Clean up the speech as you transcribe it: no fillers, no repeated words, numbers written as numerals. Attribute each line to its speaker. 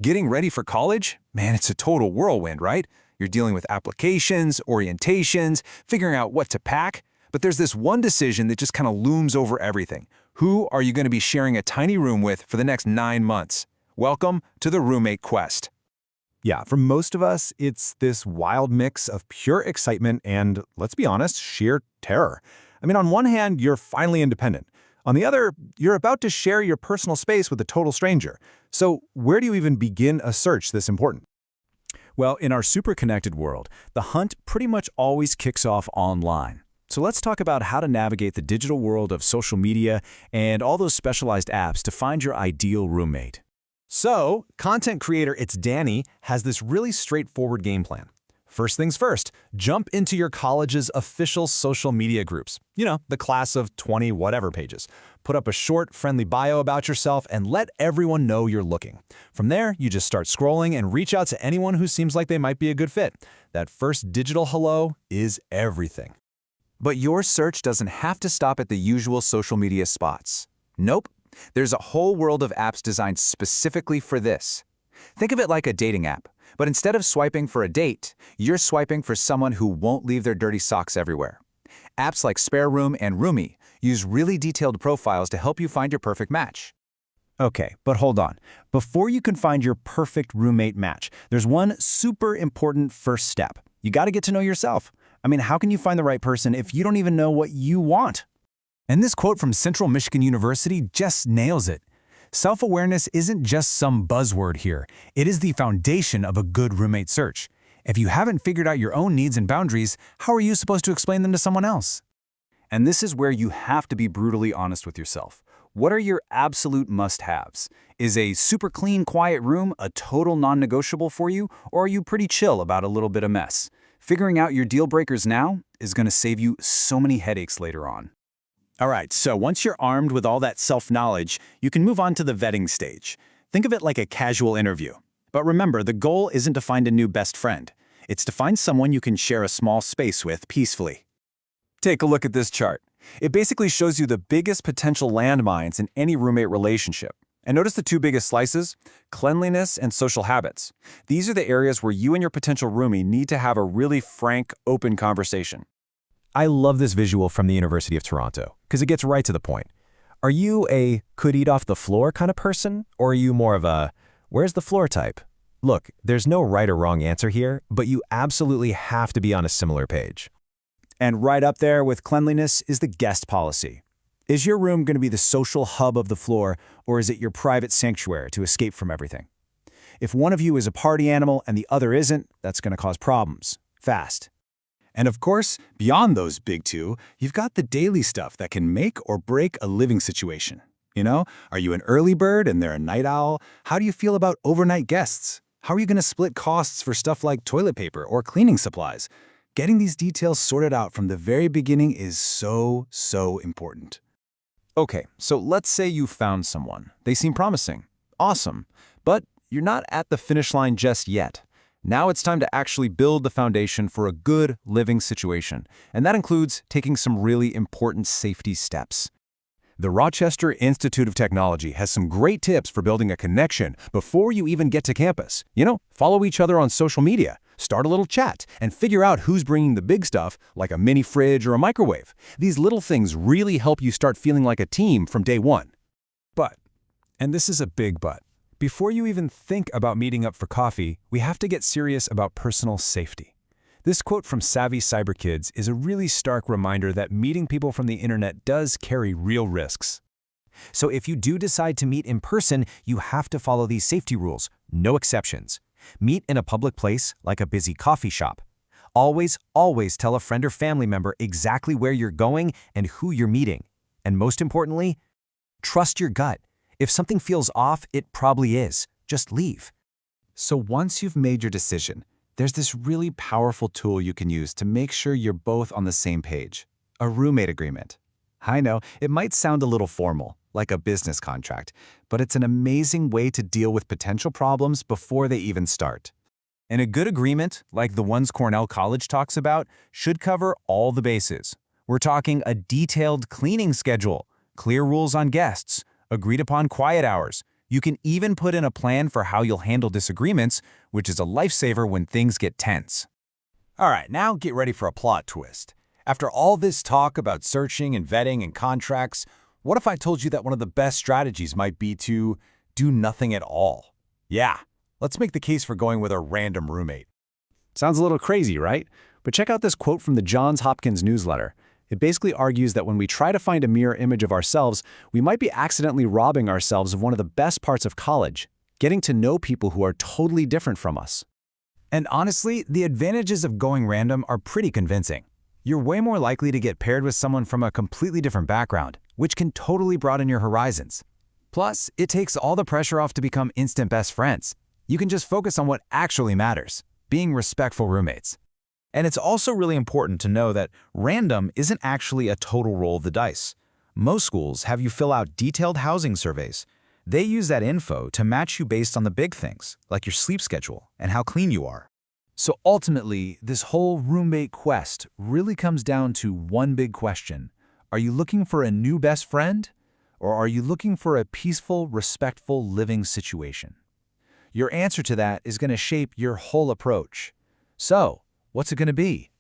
Speaker 1: Getting ready for college? Man, it's a total whirlwind, right? You're dealing with applications, orientations, figuring out what to pack. But there's this one decision that just kind of looms over everything. Who are you going to be sharing a tiny room with for the next 9 months? Welcome to the roommate quest.
Speaker 2: Yeah, for most of us, it's this wild mix of pure excitement and, let's be honest, sheer terror. I mean, on one hand, you're finally independent. On the other, you're about to share your personal space with a total stranger. So where do you even begin a search this important?
Speaker 3: Well, in our super connected world, the hunt pretty much always kicks off online. So let's talk about how to navigate the digital world of social media and all those specialized apps to find your ideal roommate.
Speaker 2: So, content creator It's Danny has this really straightforward game plan. First things first, jump into your college's official social media groups. You know, the class of 20 whatever pages. Put up a short, friendly bio about yourself and let everyone know you're looking. From there, you just start scrolling and reach out to anyone who seems like they might be a good fit. That first digital hello is everything.
Speaker 1: But your search doesn't have to stop at the usual social media spots. Nope. There's a whole world of apps designed specifically for this. Think of it like a dating app, but instead of swiping for a date, you're swiping for someone who won't leave their dirty socks everywhere. Apps like Spare Room and Roomie use really detailed profiles to help you find your perfect match.
Speaker 3: Okay, but hold on. Before you can find your perfect roommate match, there's one super important first step. You got to get to know yourself. I mean, how can you find the right person if you don't even know what you want?
Speaker 1: And this quote from Central Michigan University just nails it. Self-awareness isn't just some buzzword here. It is the foundation of a good roommate search. If you haven't figured out your own needs and boundaries, how are you supposed to explain them to someone else?
Speaker 3: And this is where you have to be brutally honest with yourself. What are your absolute must-haves? Is a super clean, quiet room a total non-negotiable for you, or are you pretty chill about a little bit of mess? Figuring out your deal breakers now is going to save you so many headaches later on. All right, so once you're armed with all that self-knowledge, you can move on to the vetting stage. Think of it like a casual interview. But remember, the goal isn't to find a new best friend. It's to find someone you can share a small space with peacefully.
Speaker 1: Take a look at this chart. It basically shows you the biggest potential landmines in any roommate relationship. And notice the two biggest slices: cleanliness and social habits. These are the areas where you and your potential roomie need to have a really frank, open conversation.
Speaker 2: I love this visual from the University of Toronto because it gets right to the point. Are you a could eat off the floor kind of person, or are you more of a where's the floor type? Look, there's no right or wrong answer here, but you absolutely have to be on a similar page.
Speaker 3: And right up there with cleanliness is the guest policy. Is your room going to be the social hub of the floor, or is it your private sanctuary to escape from everything? If one of you is a party animal and the other isn't, that's going to cause problems, fast. And of course, beyond those big two, you've got the daily stuff that can make or break a living situation. You know, are you an early bird and they're a night owl? How do you feel about overnight guests? How are you going to split costs for stuff like toilet paper or cleaning supplies? Getting these details sorted out from the very beginning is so important.
Speaker 1: Okay, so let's say you found someone. They seem promising. Awesome. But you're not at the finish line just yet. Now it's time to actually build the foundation for a good living situation, and that includes taking some really important safety steps. The Rochester Institute of Technology has some great tips for building a connection before you even get to campus. You know, follow each other on social media, start a little chat, and figure out who's bringing the big stuff, like a mini fridge or a microwave. These little things really help you start feeling like a team from day one.
Speaker 2: But, and this is a big but, before you even think about meeting up for coffee, we have to get serious about personal safety. This quote from Savvy Cyber Kids is a really stark reminder that meeting people from the internet does carry real risks. So if you do decide to meet in person, you have to follow these safety rules, no exceptions. Meet in a public place like a busy coffee shop. Always tell a friend or family member exactly where you're going and who you're meeting. And most importantly, trust your gut. If something feels off, it probably is. Just leave.
Speaker 1: So once you've made your decision, there's this really powerful tool you can use to make sure you're both on the same page: a roommate agreement. I know, it might sound a little formal, like a business contract, but it's an amazing way to deal with potential problems before they even start. And a good agreement, like the ones Cornell College talks about, should cover all the bases. We're talking a detailed cleaning schedule, clear rules on guests, agreed-upon quiet hours,
Speaker 3: You can even put in a plan for how you'll handle disagreements, which is a lifesaver when things get tense.
Speaker 2: All right, now get ready for a plot twist. After all this talk about searching and vetting and contracts, what if I told you that one of the best strategies might be to do nothing at all? Yeah, let's make the case for going with a random roommate.
Speaker 3: Sounds a little crazy, right? But check out this quote from the Johns Hopkins newsletter. It basically argues that when we try to find a mirror image of ourselves, we might be accidentally robbing ourselves of one of the best parts of college, getting to know people who are totally different from us. And honestly, the advantages of going random are pretty convincing. You're way more likely to get paired with someone from a completely different background, which can totally broaden your horizons. Plus, it takes all the pressure off to become instant best friends. You can just focus on what actually matters, being respectful roommates. And it's also really important to know that random isn't actually a total roll of the dice. Most schools have you fill out detailed housing surveys. They use that info to match you based on the big things, like your sleep schedule and how clean you are. So ultimately, this whole roommate quest really comes down to one big question. Are you looking for a new best friend? Or are you looking for a peaceful, respectful living situation? Your answer to that is going to shape your whole approach. So, what's it going to be?